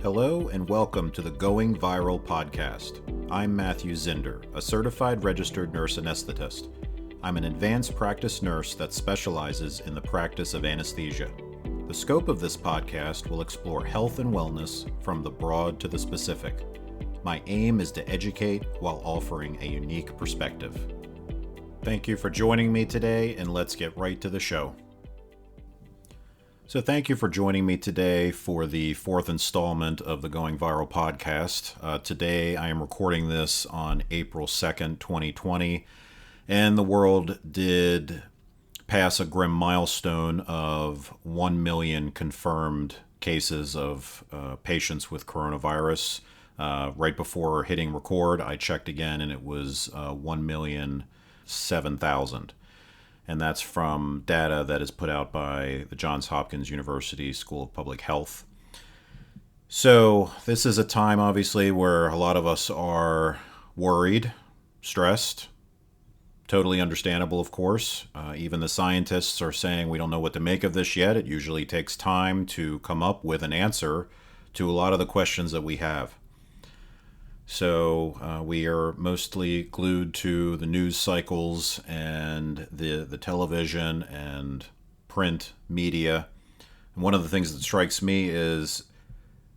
Hello and welcome to the Going Viral podcast. I'm Matthew Zinder, a certified registered nurse anesthetist. I'm an advanced practice nurse that specializes in the practice of anesthesia. The scope of this podcast will explore health and wellness from the broad to the specific. My aim is to educate while offering a unique perspective. Thank you for joining me today, and let's get right to the show. So thank you for joining me today for the fourth installment of the Going Viral podcast. Today I am recording this on April 2nd, 2020, and the world did pass a grim milestone of 1 million confirmed cases of patients with coronavirus. Right before hitting record, I checked again and it was 1,007,000. And that's from data that is put out by the Johns Hopkins University School of Public Health. So this is a time, obviously, where a lot of us are worried, stressed. Totally understandable, of course. Even the scientists are saying we don't know what to make of this yet. It usually takes time to come up with an answer to a lot of the questions that we have. So we are mostly glued to the news cycles and the television and print media. And one of the things that strikes me is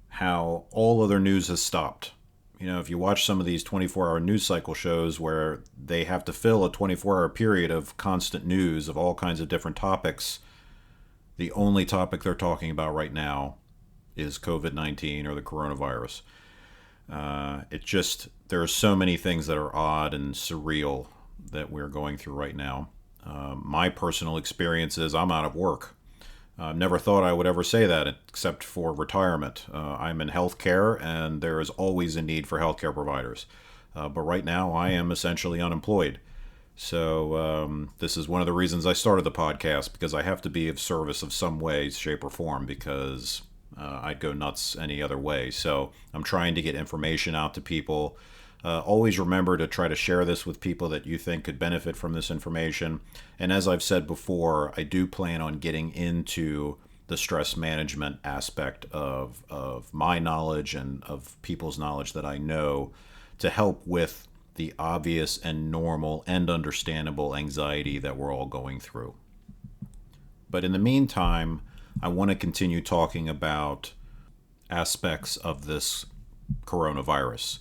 how all other news has stopped. You know, if you watch some of these 24-hour news cycle shows where they have to fill a 24-hour period of constant news of all kinds of different topics, the only topic they're talking about right now is COVID-19 or the coronavirus. There are so many things that are odd and surreal that we're going through right now. My personal experience is I'm out of work. Never thought I would ever say that except for retirement. I'm in healthcare and there is always a need for healthcare providers. But right now I am essentially unemployed. So this is one of the reasons I started the podcast, because I have to be of service of some way, shape, or form, because I'd go nuts any other way. So I'm trying to get information out to people. Always remember to try to share this with people that you think could benefit from this information. And as I've said before, I do plan on getting into the stress management aspect of my knowledge and of people's knowledge that I know to help with the obvious and normal and understandable anxiety that we're all going through. But in the meantime, I want to continue talking about aspects of this coronavirus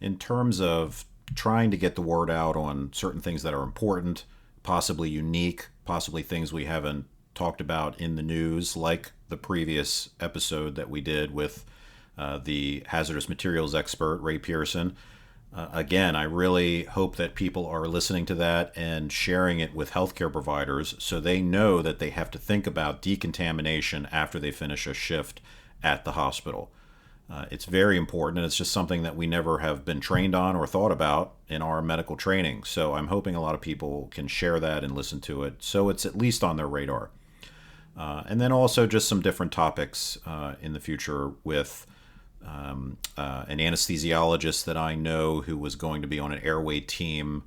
in terms of trying to get the word out on certain things that are important, possibly unique, possibly things we haven't talked about in the news, like the previous episode that we did with the hazardous materials expert, Ray Pearson. Again, I really hope that people are listening to that and sharing it with healthcare providers so they know that they have to think about decontamination after they finish a shift at the hospital. It's very important, and it's just something that we never have been trained on or thought about in our medical training. So I'm hoping a lot of people can share that and listen to it so it's at least on their radar. And then also just some different topics in the future with an anesthesiologist that I know who was going to be on an airway team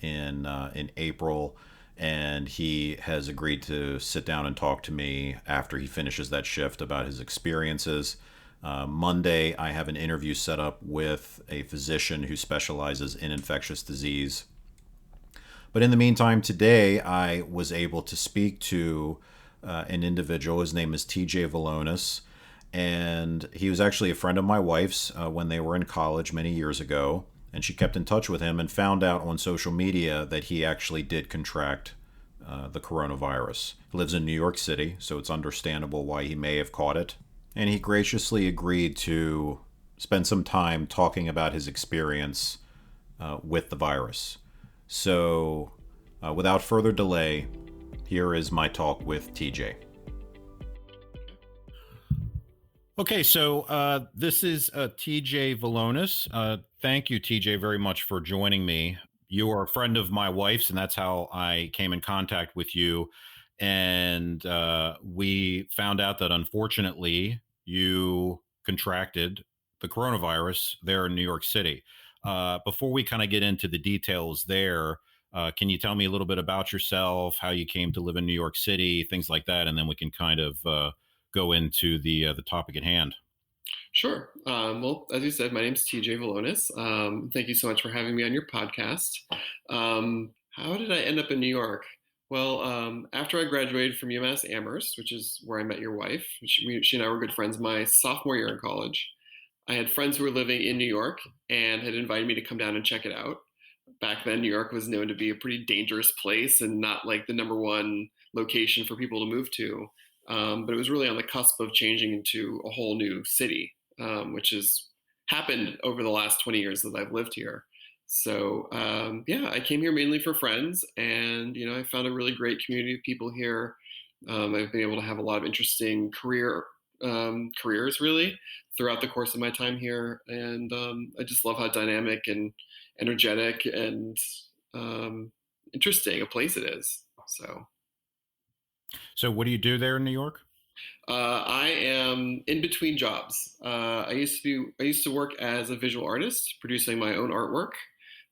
in April, and he has agreed to sit down and talk to me after he finishes that shift about his experiences. Monday, I have an interview set up with a physician who specializes in infectious disease. But in the meantime, today I was able to speak to an individual. His name is TJ Volonis. And he was actually a friend of my wife's when they were in college many years ago. And she kept in touch with him and found out on social media that he actually did contract the coronavirus. He lives in New York City, so it's understandable why he may have caught it. And he graciously agreed to spend some time talking about his experience with the virus. So without further delay, here is my talk with TJ. Okay, so this is TJ Volonis. Thank you, TJ, very much for joining me. You are a friend of my wife's, and that's how I came in contact with you. And we found out that, unfortunately, you contracted the coronavirus there in New York City. Before we kind of get into the details there, can you tell me a little bit about yourself, how you came to live in New York City, things like that, and then we can kind of go into the topic at hand. Sure. Well, as you said, my name's TJ Volonis. Thank you so much for having me on your podcast. How did I end up in New York? Well, after I graduated from UMass Amherst, which is where I met your wife, she and I were good friends my sophomore year in college. I had friends who were living in New York and had invited me to come down and check it out. Back then, New York was known to be a pretty dangerous place and not like the number one location for people to move to. But it was really on the cusp of changing into a whole new city, which has happened over the last 20 years that I've lived here. So yeah, I came here mainly for friends, and I found a really great community of people here. I've been able to have a lot of interesting careers really throughout the course of my time here, and I just love how dynamic and energetic and um, interesting a place it is. So So, what do you do there in New York? I am in between jobs. I used to work as a visual artist, producing my own artwork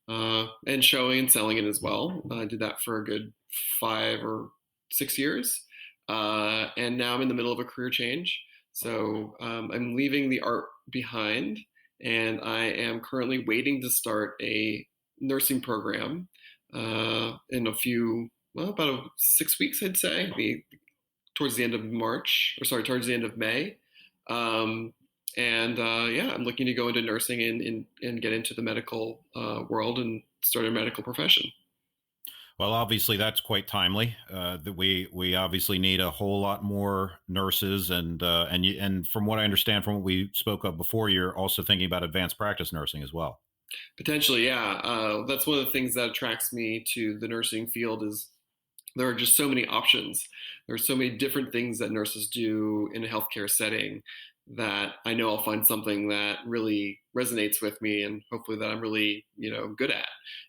and showing and selling it as well. I did that for a good 5 or 6 years, and now I'm in the middle of a career change. So I'm leaving the art behind, and I am currently waiting to start a nursing program in a few, well, about 6 weeks, I'd say, towards the end of March, or sorry, towards the end of May. Um, and yeah, I'm looking to go into nursing and get into the medical world and start a medical profession. Well, obviously that's quite timely. That we obviously need a whole lot more nurses, and from what I understand from what we spoke of before, you're also thinking about advanced practice nursing as well. Potentially, yeah. That's one of the things that attracts me to the nursing field is there are just so many options. There are so many different things that nurses do in a healthcare setting that I know I'll find something that really resonates with me and hopefully that I'm really, good at.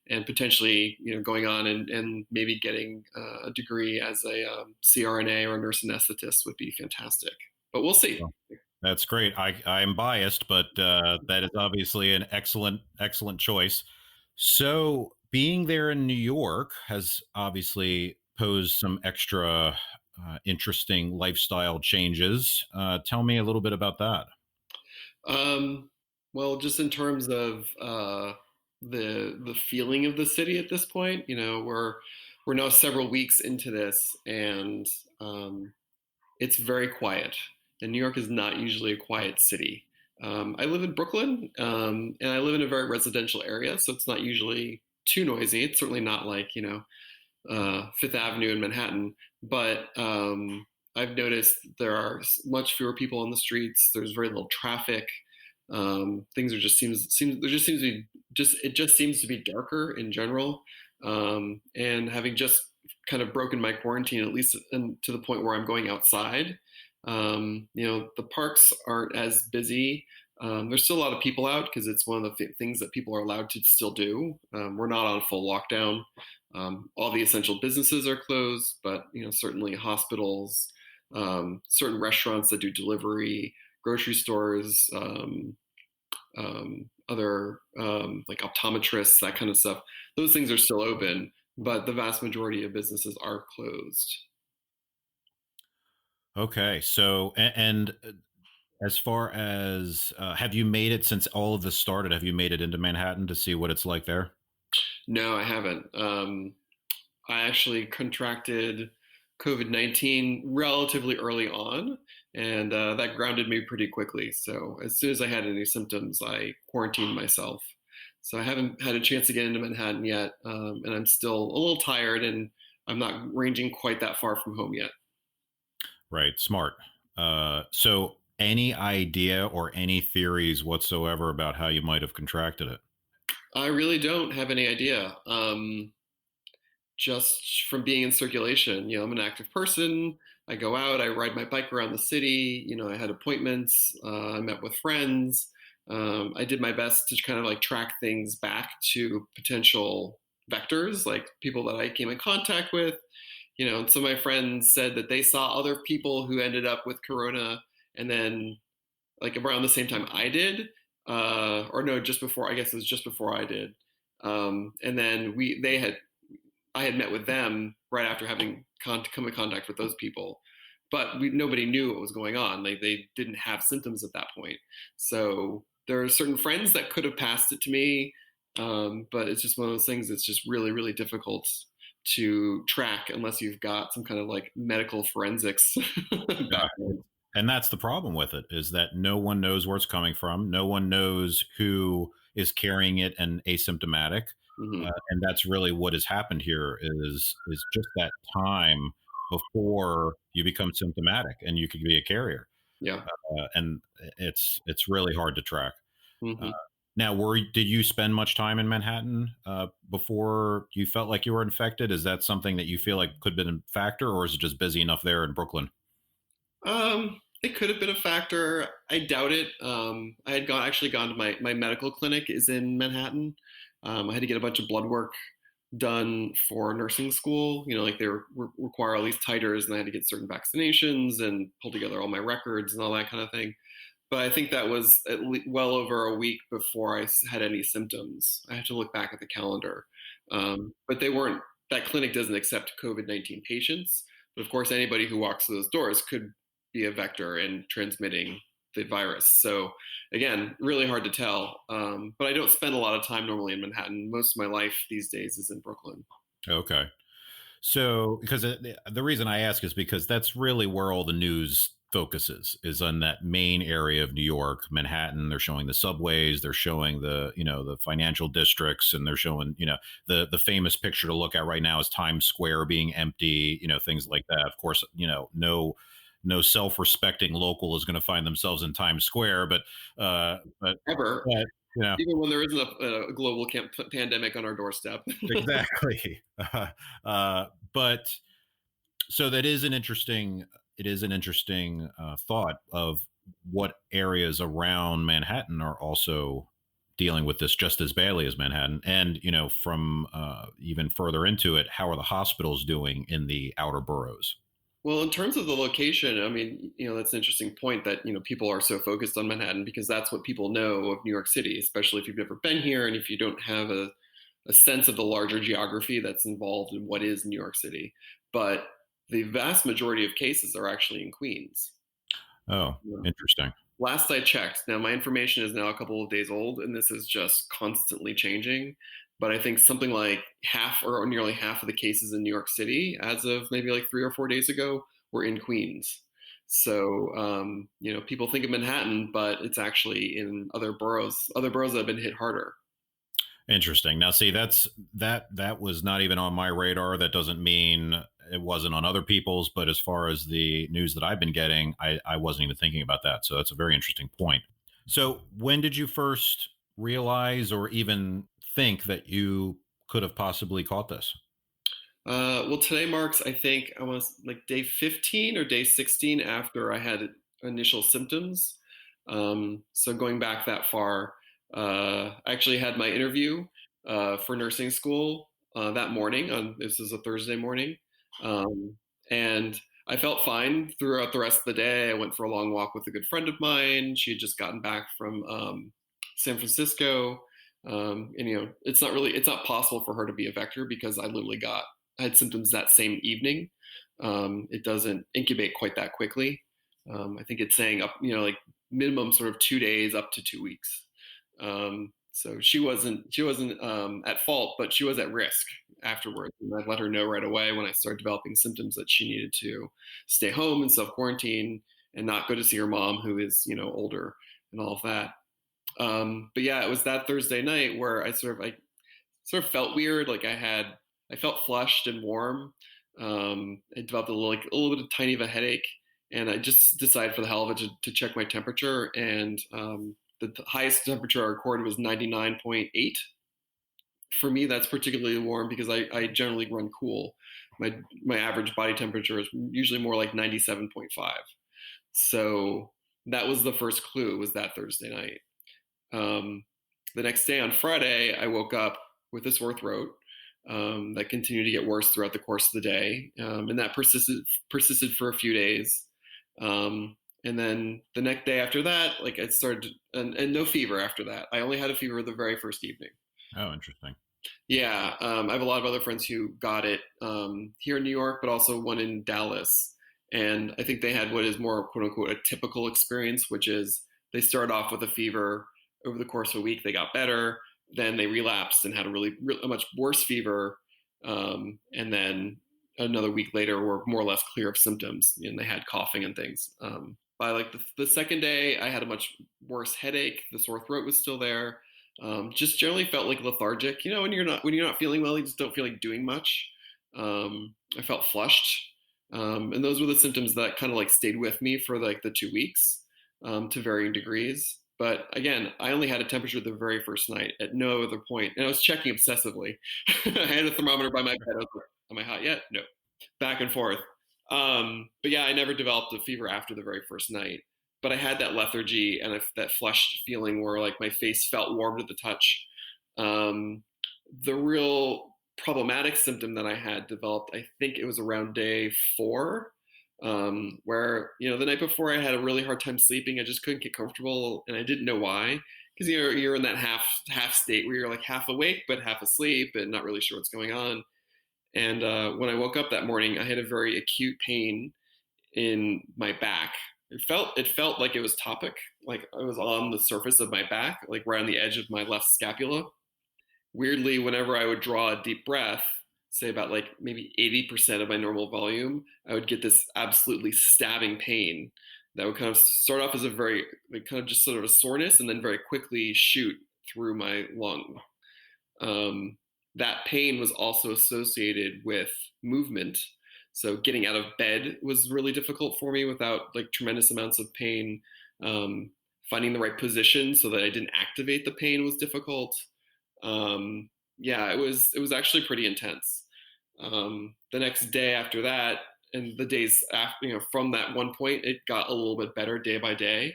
And potentially, going on and maybe getting a degree as a CRNA or a nurse anesthetist would be fantastic. But we'll see. Well, that's great. I'm biased, but that is obviously an excellent choice. So, being there in New York has obviously posed some extra interesting lifestyle changes. Tell me a little bit about that. Um, well, just in terms of the feeling of the city at this point, we're now several weeks into this, and it's very quiet. And New York is not usually a quiet city. I live in Brooklyn, and I live in a very residential area, so it's not usually too noisy. It's certainly not like Fifth Avenue in Manhattan, but I've noticed there are much fewer people on the streets. There's very little traffic. Things are just seems there just seems to be just it just seems to be darker in general. And having just kind of broken my quarantine, at least to the point where I'm going outside, the parks aren't as busy. There's still a lot of people out because it's one of the things that people are allowed to still do. We're not on full lockdown. All the essential businesses are closed, but certainly hospitals, certain restaurants that do delivery, grocery stores, other like optometrists, that kind of stuff. Those things are still open, but the vast majority of businesses are closed. Okay, so as far as have you made it since all of this started? Have you made it into Manhattan to see what it's like there? No, I haven't. I actually contracted COVID-19 relatively early on, and that grounded me pretty quickly. So as soon as I had any symptoms, I quarantined myself. So I haven't had a chance to get into Manhattan yet, and I'm still a little tired, and I'm not ranging quite that far from home yet. Right, smart. So, any idea or any theories whatsoever about how you might have contracted it? I really don't have any idea. Just from being in circulation. I'm an active person. I go out, I ride my bike around the city. I had appointments, I met with friends. I did my best to kind of like track things back to potential vectors, like people that I came in contact with. And some of my friends said that they saw other people who ended up with corona and then like around the same time I did, or no, just before. I guess it was just before I did. And then I had met with them right after having come in contact with those people. but nobody knew what was going on. Like they didn't have symptoms at that point. So there are certain friends that could have passed it to me, but it's just one of those things that's just really, really difficult to track unless you've got some kind of like medical forensics Yeah. background. And that's the problem with it, is that no one knows where it's coming from. No one knows who is carrying it and asymptomatic. Hmm. And that's really what has happened here, is just that time before you become symptomatic and you could be a carrier. Yeah. And it's really hard to track. Uh, Hmm. Now, did you spend much time in Manhattan before you felt like you were infected? Is that something that you feel like could have been a factor, or is it just busy enough there in Brooklyn? It could have been a factor. I doubt it. I had actually gone to my medical clinic is in Manhattan. I had to get a bunch of blood work done for nursing school. You know, like they require all these titers, and I had to get certain vaccinations and pull together all my records and all that kind of thing. But I think that was well over a week before I had any symptoms. I have to look back at the calendar. But they weren't, that clinic doesn't accept COVID-19 patients. But of course, anybody who walks through those doors could be a vector and transmitting the virus. So again, really hard to tell. But I don't spend a lot of time normally in Manhattan. Most of my life these days is in Brooklyn. Okay. So, because the reason I ask is because that's really where all the news focuses, is on that main area of New York, Manhattan. They're showing the subways, they're showing the financial districts, and they're showing the famous picture to look at right now is Times Square being empty, things like that. Of course, no self-respecting local is going to find themselves in Times Square, but Ever, but you know even when there isn't a global pandemic on our doorstep. exactly. But so that is an interesting it is an interesting thought of what areas around Manhattan are also dealing with this just as badly as Manhattan, and from even further into it, how are the hospitals doing in the outer boroughs? Well, in terms of the location, I mean, that's an interesting point that, people are so focused on Manhattan because that's what people know of New York City, especially if you've never been here and if you don't have a sense of the larger geography that's involved in what is New York City. But the vast majority of cases are actually in Queens. Oh, Yeah. interesting. Last I checked, now my information is now a couple of days old, and this is just constantly changing. But I think something like half or nearly half of the cases in New York City, as of maybe like 3 or 4 days ago, were in Queens. So, people think of Manhattan, but it's actually in other boroughs that have been hit harder. Interesting. Now, see, that was not even on my radar. That doesn't mean it wasn't on other people's, but as far as the news that I've been getting, I wasn't even thinking about that. So that's a very interesting point. So, when did you first realize or even think that you could have possibly caught this? Well, today marks, I think, I was like day 15 or day 16 after I had initial symptoms. So going back that far, I actually had my interview for nursing school that morning. This is a Thursday morning, um, and I felt fine throughout the rest of the day. I went for a long walk with a good friend of mine. She had just gotten back from San Francisco. And it's not possible for her to be a vector because I had symptoms that same evening. It doesn't incubate quite that quickly. I think it's saying up, like minimum sort of 2 days up to 2 weeks. So she wasn't at fault, but she was at risk afterwards. And I let her know right away when I started developing symptoms that she needed to stay home and self quarantine and not go to see her mom, who is older and all of that. But yeah, it was that Thursday night where I sort of felt weird. Like I felt flushed and warm. I developed a little bit of tiny of a headache, and I just decided for the hell of it to check my temperature. And the highest temperature I recorded was 99.8. For me, that's particularly warm because I generally run cool. My average body temperature is usually more like 97.5. So that was the first clue. Was that Thursday night? Um, the next day on Friday, I woke up with a sore throat that continued to get worse throughout the course of the day, and that persisted for a few days. And then the next day after that, like I started, and no fever after that. I only had a fever the very first evening. Oh, interesting. Yeah, I have a lot of other friends who got it here in New York, but also one in Dallas. And I think they had what is more quote unquote a typical experience, which is they started off with a fever. Over the course of a week, they got better. Then they relapsed and had a much worse fever. And then another week later, were more or less clear of symptoms, and they had coughing and things. By like the second day, I had a much worse headache. The sore throat was still there. Just generally felt like lethargic. You know, when you're not feeling well, you just don't feel like doing much. I felt flushed, and those were the symptoms that kind of like stayed with me for like the 2 weeks, to varying degrees. But again, I only had a temperature the very first night. At no other point, and I was checking obsessively. I had a thermometer by my bed. I was like, "Am I hot yet? No." Back and forth. But yeah, I never developed a fever after the very first night. But I had that lethargy and that flushed feeling where like my face felt warm to the touch. Um, the real problematic symptom that I had developed, I think it was around day 4, where the night before I had a really hard time sleeping. I just couldn't get comfortable, and I didn't know why. Because you're in that half state where you're like half awake but half asleep and not really sure what's going on. And when I woke up that morning, I had a very acute pain in my back. It felt like it was topic, like I was on the surface of my back, like right on the edge of my left scapula. Weirdly, whenever I would draw a deep breath, say about like maybe 80% of my normal volume, I would get this absolutely stabbing pain that would kind of start off as a very like kind of just sort of a soreness and then very quickly shoot through my lung. Um, that pain was also associated with movement. So getting out of bed was really difficult for me without like tremendous amounts of pain. Um, Finding the right position so that I didn't activate the pain was difficult. Yeah, it was actually pretty intense. The next day after that, and the days after, from that one point, it got a little bit better day by day,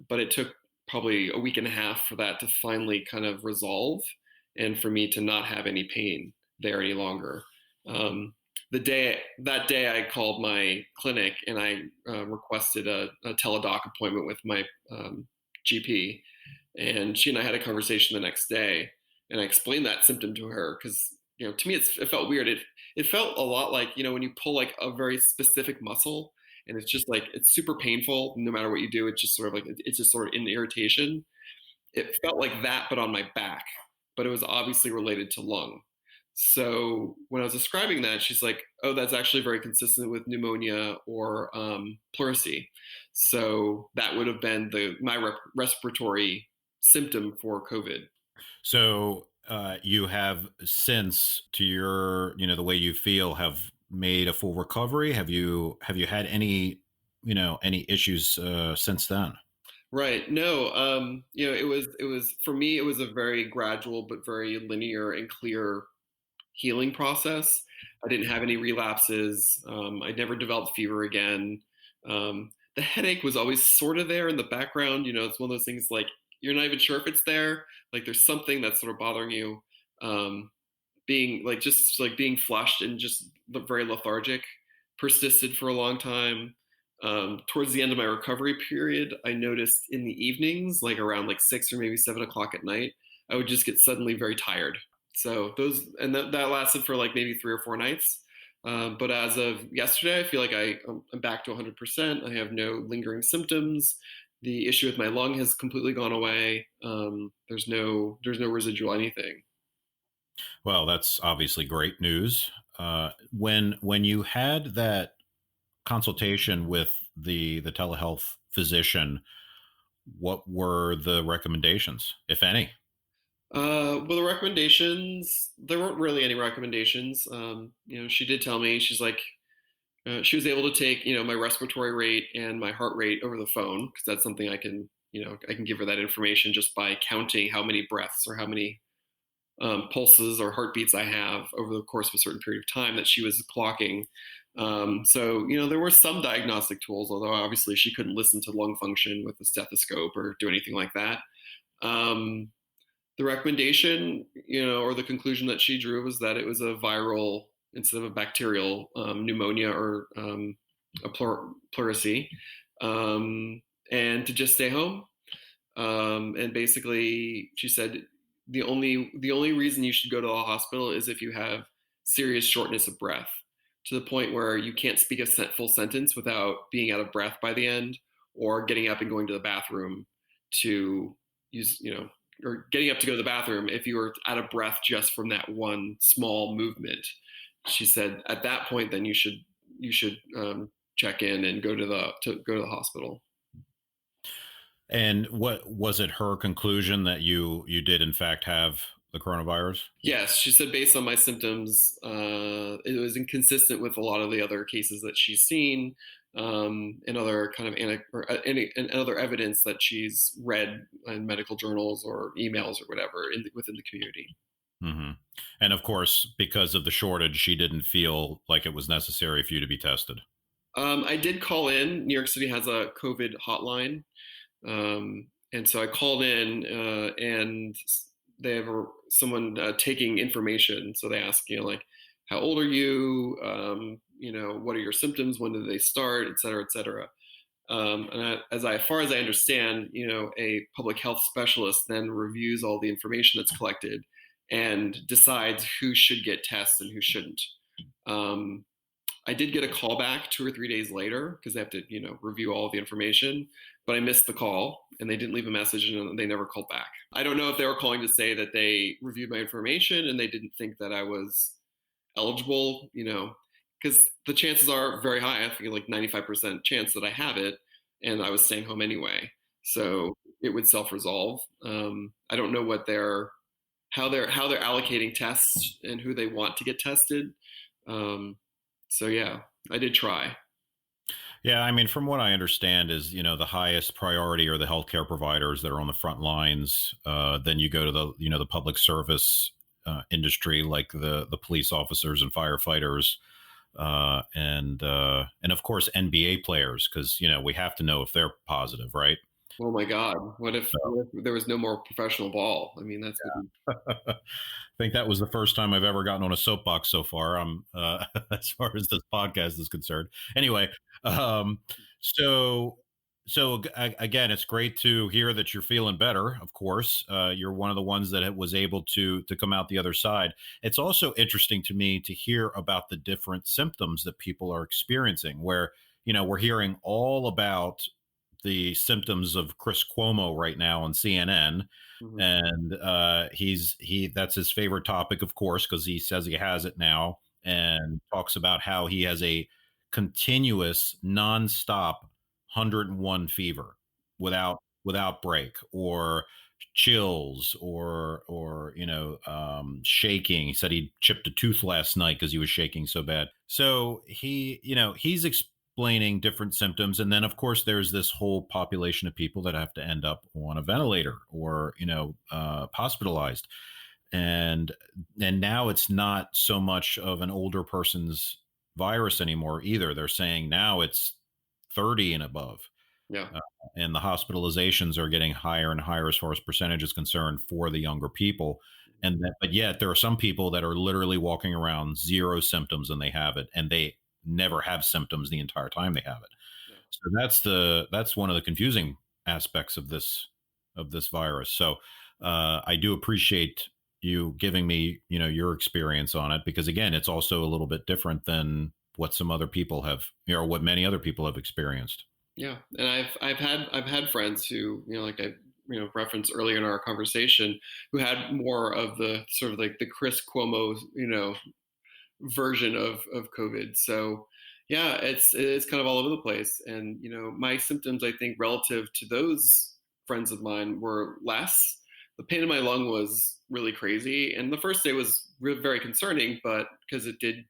but it took probably a week and a half for that to finally kind of resolve and for me to not have any pain there any longer. Um, that day, I called my clinic and I requested a teledoc appointment with my GP, and she and I had a conversation the next day, and I explained that symptom to her because to me it felt weird. It felt a lot like when you pull like a very specific muscle, and it's just like it's super painful no matter what you do. It's just sort of like it's just sort of an irritation. It felt like that, but on my back, but it was obviously related to lung. So when I was describing that, she's like, "Oh, that's actually very consistent with pneumonia or pleurisy." So that would have been my respiratory symptom for COVID. So you have since, to your, the way you feel, have made a full recovery. Have you had any, any issues since then? Right. No. It was for me. It was a very gradual but very linear and clear healing process. I didn't have any relapses. I never developed fever again. The headache was always sort of there in the background. It's one of those things like you're not even sure if it's there. Like there's something that's sort of bothering you. Um, Being like just like being flushed and just very lethargic persisted for a long time. Towards the end of my recovery period, I noticed in the evenings, like around like 6 or maybe 7 o'clock at night, I would just get suddenly very tired. So that lasted for like maybe 3 or 4 nights. But as of yesterday, I feel like I'm back to 100%. I have no lingering symptoms. The issue with my lung has completely gone away. There's no residual anything. Well, that's obviously great news. When you had that consultation with the telehealth physician, what were the recommendations, if any? Well, the recommendations, there weren't really any recommendations. She did tell me, she's like, she was able to take, my respiratory rate and my heart rate over the phone because that's something I can give her that information just by counting how many breaths or how many pulses or heartbeats I have over the course of a certain period of time that she was clocking. So, there were some diagnostic tools, although obviously she couldn't listen to lung function with a stethoscope or do anything like that. Um, the recommendation, or the conclusion that she drew was that it was a viral instead of a bacterial pneumonia or a pleurisy, and to just stay home. And basically, she said the only reason you should go to the hospital is if you have serious shortness of breath. to the point where you can't speak a full sentence without being out of breath by the end, or getting up and going to the bathroom to use, or getting up to go to the bathroom if you were out of breath just from that one small movement. She said at that point, then you should check in and go to the hospital. And what was it her conclusion that you did in fact have the coronavirus? Yes, she said based on my symptoms, it was inconsistent with a lot of the other cases that she's seen, and other kind of and other evidence that she's read in medical journals or emails or whatever within the community. Hmm. And of course, because of the shortage, she didn't feel like it was necessary for you to be tested. I did call in. New York City has a COVID hotline, and so I called in, and they have someone taking information. So they ask, like, how old are you? What are your symptoms? When did they start? Et cetera, et cetera. As far as I understand, a public health specialist then reviews all the information that's collected and decides who should get tests and who shouldn't. Um, I did get a call back 2 or 3 days later because they have to, review all of the information, but I missed the call and they didn't leave a message and they never called back. I don't know if they were calling to say that they reviewed my information and they didn't think that I was eligible, because the chances are very high. I think like 95% chance that I have it, and I was staying home anyway. So it would self-resolve. I don't know how they're allocating tests and who they want to get tested. Um, so yeah, I did try. Yeah, I mean, from what I understand, is the highest priority are the healthcare providers that are on the front lines. Then you go to the public service industry, like the police officers and firefighters, and of course NBA players, because we have to know if they're positive, right? Oh my God, what if there was no more professional ball? I mean, that's I think that was the first time I've ever gotten on a soapbox so far. As far as this podcast is concerned. Anyway, um, so again, it's great to hear that you're feeling better. Of course, you're one of the ones that was able to come out the other side. It's also interesting to me to hear about the different symptoms that people are experiencing. Where we're hearing all about the symptoms of Chris Cuomo right now on CNN, Mhm. and he that's his favorite topic, of course, because he says he has it now, and talks about how he has a continuous, nonstop 101 fever without break, or chills, or shaking. He said he chipped a tooth last night because he was shaking so bad. So he's explaining different symptoms, and then of course there's this whole population of people that have to end up on a ventilator, or hospitalized, and now it's not so much of an older person's virus anymore either. They're saying now it's 30 and above, Yeah. uh, and the hospitalizations are getting higher and higher as far as percentage is concerned for the younger people. But yet there are some people that are literally walking around zero symptoms and they have it, and they never have symptoms the entire time they have it. Yeah. So that's one of the confusing aspects of this virus. So I do appreciate you giving me your experience on it, because again, it's also a little bit different than what some other people have, or what many other people have experienced. Yeah, and I've had friends who, like I referenced earlier in our conversation, who had more of the sort of like the Chris Cuomo version of COVID. So yeah, it's kind of all over the place, and my symptoms, I think, relative to those friends of mine were less. The pain in my lung was really crazy, and the first day was very concerning, but because it did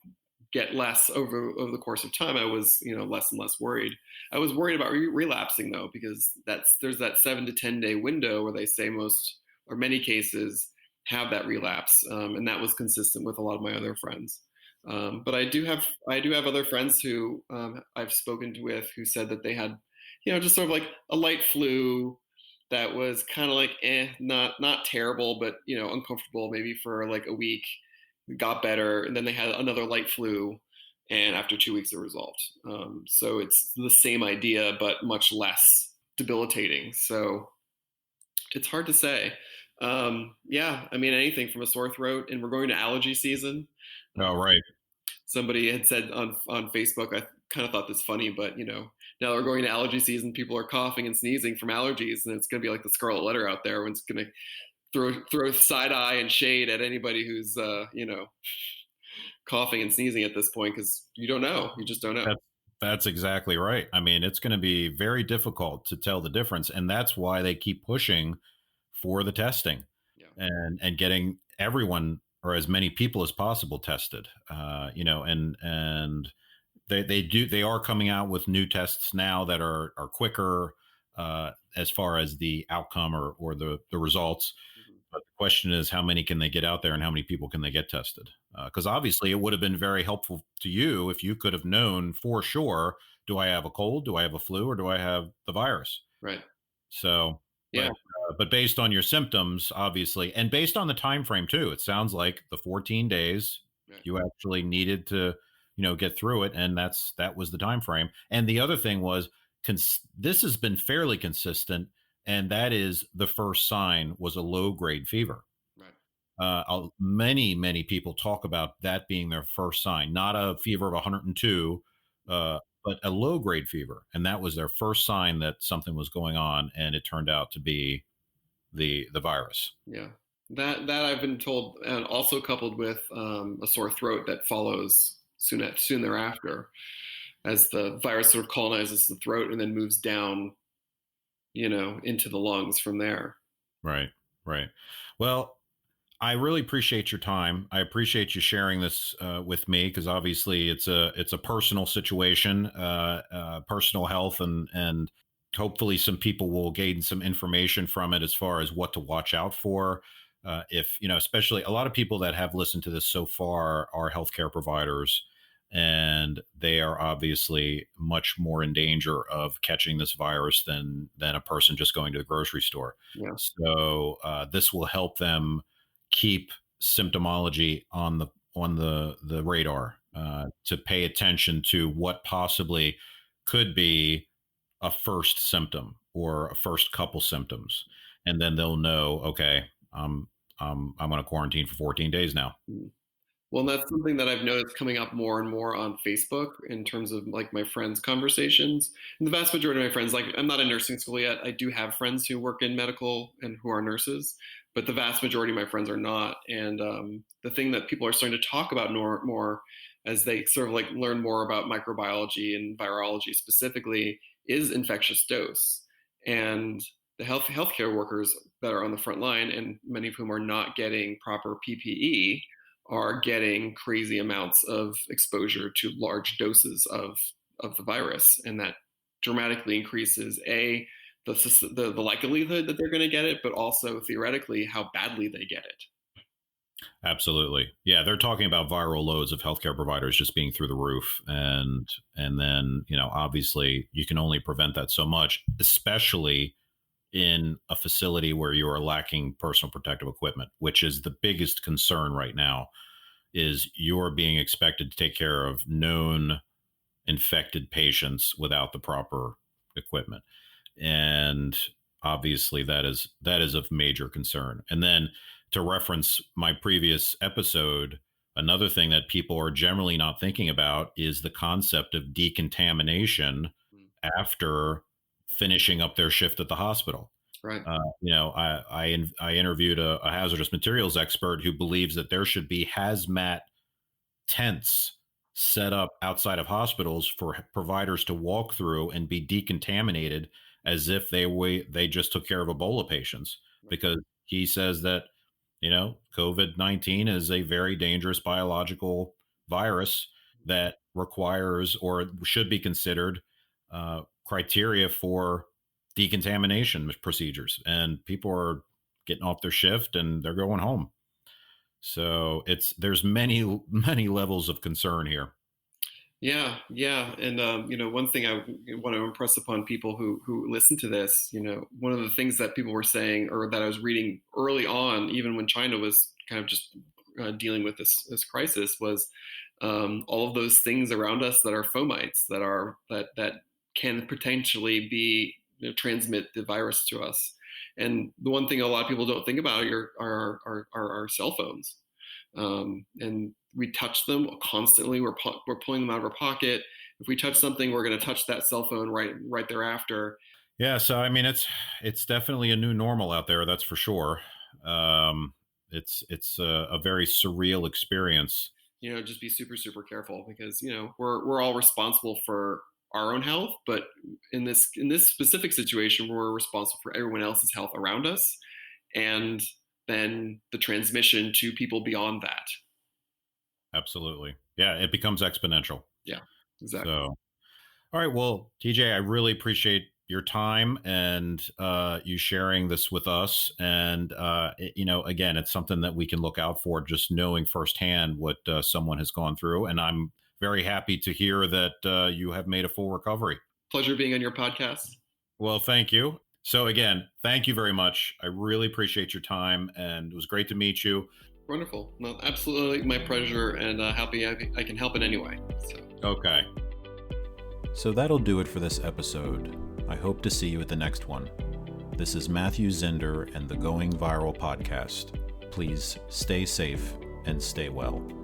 get less over the course of time, I was less and less worried. I was worried about relapsing though, because there's that 7 to 10 day window where they say most or many cases have that relapse, and that was consistent with a lot of my other friends. But I do have other friends who I've spoken with who said that they had just sort of like a light flu that was kind of like not terrible, but uncomfortable maybe for like a week, got better, and then they had another light flu, and after 2 weeks it resolved. So it's the same idea, but much less debilitating. So it's hard to say. Yeah, I mean anything from a sore throat, and we're going to allergy season. Oh, right. somebody had said on Facebook, I kind of thought this funny, but now we're going to allergy season. People are coughing and sneezing from allergies, and it's going to be like the Scarlet Letter out there. When it's going to throw side eye and shade at anybody who's coughing and sneezing at this point, because you don't know. You just don't know. That's exactly right. I mean, it's going to be very difficult to tell the difference, and that's why they keep pushing for the testing Yeah. and getting everyone or as many people as possible tested. And they are coming out with new tests now that are quicker as far as the outcome or the results. Mhm. But the question is, how many can they get out there, and how many people can they get tested? Because obviously, it would have been very helpful to you if you could have known for sure: do I have a cold? Do I have a flu? Or do I have the virus? Right. So, Yeah. but based on your symptoms, obviously, and based on the time frame too, it sounds like the 14 days Right. you actually needed to, get through it, and that was the time frame. And the other thing was, this has been fairly consistent, and that is the first sign was a low grade fever. Right. Many people talk about that being their first sign, not a fever of 102, but a low grade fever, and that was their first sign that something was going on, and it turned out to be the virus. Yeah. That I've been told, and also coupled with a sore throat that follows soon thereafter, as the virus sort of colonizes the throat and then moves down, into the lungs from there. Right, right. Well, I really appreciate your time. I appreciate you sharing this with me because obviously it's a personal situation, personal health, and hopefully some people will gain some information from it as far as what to watch out for. If especially a lot of people that have listened to this so far are healthcare providers, and they are obviously much more in danger of catching this virus than a person just going to the grocery store. Yeah. So this will help them keep symptomology on the radar to pay attention to what possibly could be a first symptom or a first couple symptoms, and then they'll know, okay, I'm going to quarantine for 14 days now. Mm. Well, that's something that I've noticed coming up more and more on Facebook in terms of like my friends' conversations. And the vast majority of my friends, like I'm not in nursing school yet. I do have friends who work in medical and who are nurses, but the vast majority of my friends are not. And the thing that people are starting to talk about more as they sort of like learn more about microbiology and virology specifically is infectious dose. And the healthcare workers that are on the front line, and many of whom are not getting proper PPE, are getting crazy amounts of exposure to large doses of the virus, and that dramatically increases the likelihood that they're going to get it, but also theoretically how badly they get it. Absolutely. Yeah, they're talking about viral loads of healthcare providers just being through the roof, and then, obviously you can only prevent that so much, especially in a facility where you are lacking personal protective equipment, which is the biggest concern right now, is you're being expected to take care of known infected patients without the proper equipment. And obviously that is of major concern. And then to reference my previous episode, another thing that people are generally not thinking about is the concept of decontamination Mm. after finishing up their shift at the hospital. Right. I interviewed a hazardous materials expert who believes that there should be hazmat tents set up outside of hospitals for providers to walk through and be decontaminated as if they just took care of Ebola patients, Right. because he says that COVID-19 is a very dangerous biological virus that requires or should be considered criteria for decontamination procedures, and people are getting off their shift and they're going home. So there's many levels of concern here. Yeah, yeah, and one thing I want to impress upon people who listen to this, one of the things that people were saying, or that I was reading early on, even when China was kind of just dealing with this crisis, was all of those things around us that are fomites, that can potentially be transmit the virus to us. And the one thing a lot of people don't think about are our cell phones. And we touch them constantly. We're pulling them out of our pocket. If we touch something, we're going to touch that cell phone right thereafter. Yeah, so I mean, it's definitely a new normal out there. That's for sure. It's a very surreal experience. Just be super careful, because we're all responsible for our own health, but in this specific situation, we're responsible for everyone else's health around us, and then the transmission to people beyond that. Absolutely, yeah, it becomes exponential. Yeah, exactly. So, all right, well, TJ, I really appreciate your time and you sharing this with us. And again, it's something that we can look out for, just knowing firsthand what someone has gone through. And I'm very happy to hear that you have made a full recovery. Pleasure being on your podcast. Well, thank you. So again, thank you very much. I really appreciate your time, and it was great to meet you. Wonderful. No, absolutely my pleasure, and happy I can help in any way. Okay. So that'll do it for this episode. I hope to see you at the next one. This is Matthew Zinder and the Going Viral podcast. Please stay safe and stay well.